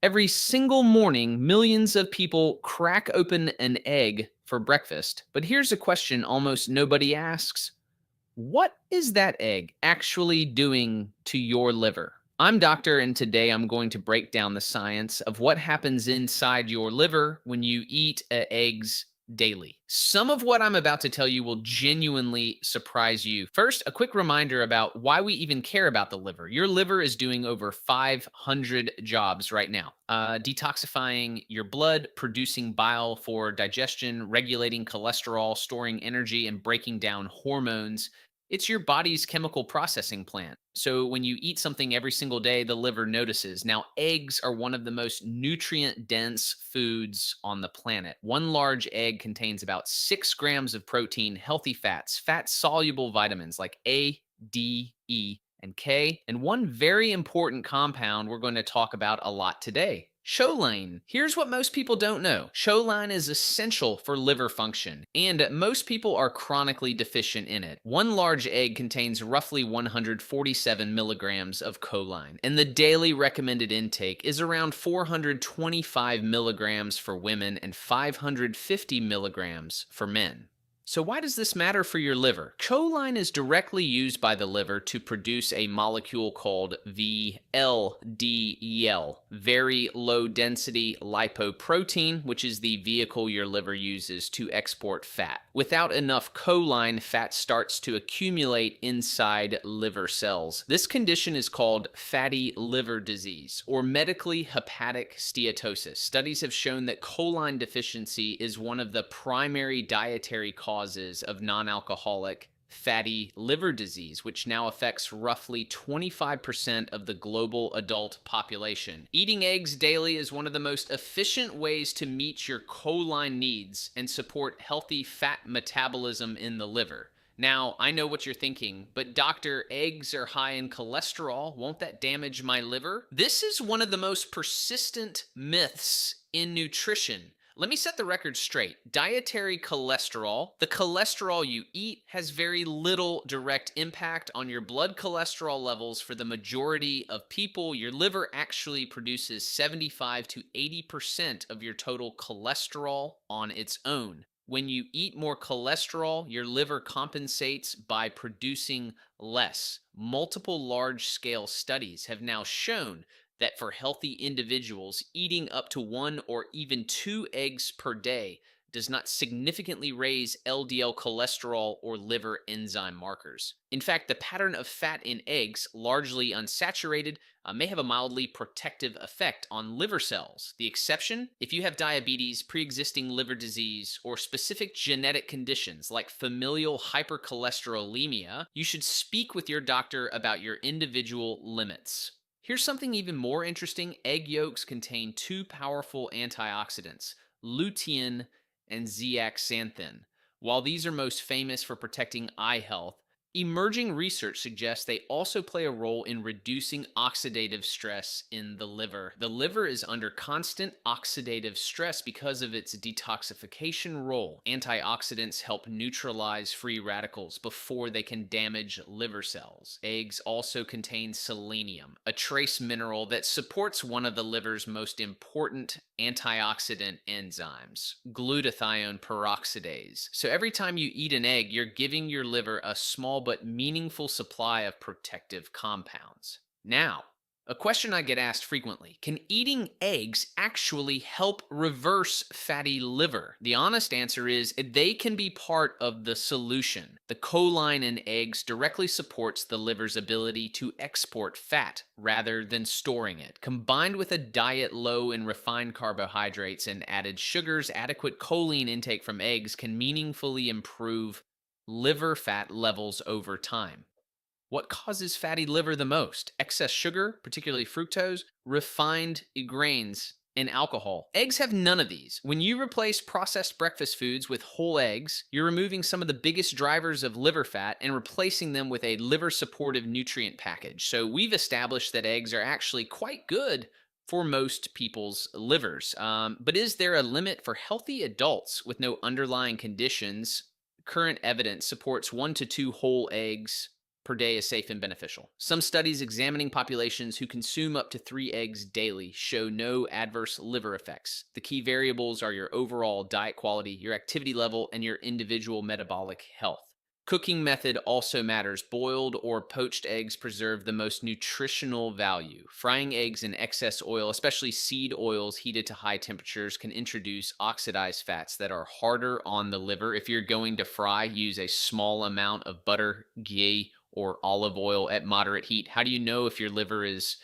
Every single morning, millions of people crack open an egg for breakfast. But here's a question almost nobody asks. What is that egg actually doing to your liver? I'm Doctor, and today I'm going to break down the science of what happens inside your liver when you eat eggs daily. Some of what I'm about to tell you will genuinely surprise you. First, a quick reminder about why we even care about the liver. Your liver is doing over 500 jobs right now, detoxifying your blood, producing bile for digestion, regulating cholesterol, storing energy, and breaking down hormones. It's your body's chemical processing plant. So when you eat something every single day, the liver notices. Now, eggs are one of the most nutrient dense foods on the planet. One large egg contains about 6 grams of protein, healthy fats, fat soluble vitamins like A, D, E, and K, and one very important compound we're going to talk about a lot today. Choline. Here's what most people don't know. Choline is essential for liver function, and most people are chronically deficient in it. One large egg contains roughly 147 milligrams of choline, and the daily recommended intake is around 425 milligrams for women and 550 milligrams for men. So, why does this matter for your liver? Choline is directly used by the liver to produce a molecule called VLDL, very low density lipoprotein, which is the vehicle your liver uses to export fat. Without enough choline, fat starts to accumulate inside liver cells. This condition is called fatty liver disease or medically hepatic steatosis. Studies have shown that choline deficiency is one of the primary dietary causes of non-alcoholic fatty liver disease, which now affects roughly 25% of the global adult population. Eating eggs daily is one of the most efficient ways to meet your choline needs and support healthy fat metabolism in the liver. Now, I know what you're thinking, but doctor, eggs are high in cholesterol. Won't that damage my liver? This is one of the most persistent myths in nutrition. Let me set the record straight. Dietary cholesterol, the cholesterol you eat, has very little direct impact on your blood cholesterol levels for the majority of people. Your liver actually produces 75 to 80% of your total cholesterol on its own. When you eat more cholesterol, your liver compensates by producing less. Multiple large scale studies have now shown that for healthy individuals, eating up to one or even two eggs per day does not significantly raise LDL cholesterol or liver enzyme markers. In fact, the pattern of fat in eggs, largely unsaturated, may have a mildly protective effect on liver cells. The exception, if you have diabetes, pre existing liver disease, or specific genetic conditions like familial hypercholesterolemia, you should speak with your doctor about your individual limits. Here's something even more interesting. Egg yolks contain two powerful antioxidants, lutein and zeaxanthin. While these are most famous for protecting eye health, emerging research suggests they also play a role in reducing oxidative stress in the liver. The liver is under constant oxidative stress because of its detoxification role. Antioxidants help neutralize free radicals before they can damage liver cells. Eggs also contain selenium, a trace mineral that supports one of the liver's most important antioxidant enzymes, glutathione peroxidase. So every time you eat an egg, you're giving your liver a small but meaningful supply of protective compounds. Now, a question I get asked frequently: can eating eggs actually help reverse fatty liver? The honest answer is they can be part of the solution. The choline in eggs directly supports the liver's ability to export fat rather than storing it. Combined with a diet low in refined carbohydrates and added sugars, adequate choline intake from eggs can meaningfully improve liver fat levels over time. What causes fatty liver the most? Excess sugar, particularly fructose, refined grains, and alcohol. Eggs have none of these. When you replace processed breakfast foods with whole eggs, you're removing some of the biggest drivers of liver fat and replacing them with a liver supportive nutrient package. So we've established that eggs are actually quite good for most people's livers. But is there a limit for healthy adults with no underlying conditions? Current evidence supports 1 to 2 whole eggs per day is safe and beneficial. Some studies examining populations who consume up to 3 eggs daily show no adverse liver effects. The key variables are your overall diet quality, your activity level, and your individual metabolic health. Cooking method also matters. Boiled or poached eggs preserve the most nutritional value. Frying eggs in excess oil, especially seed oils heated to high temperatures, can introduce oxidized fats that are harder on the liver. If you're going to fry, use a small amount of butter, ghee, or olive oil at moderate heat. How do you know if your liver is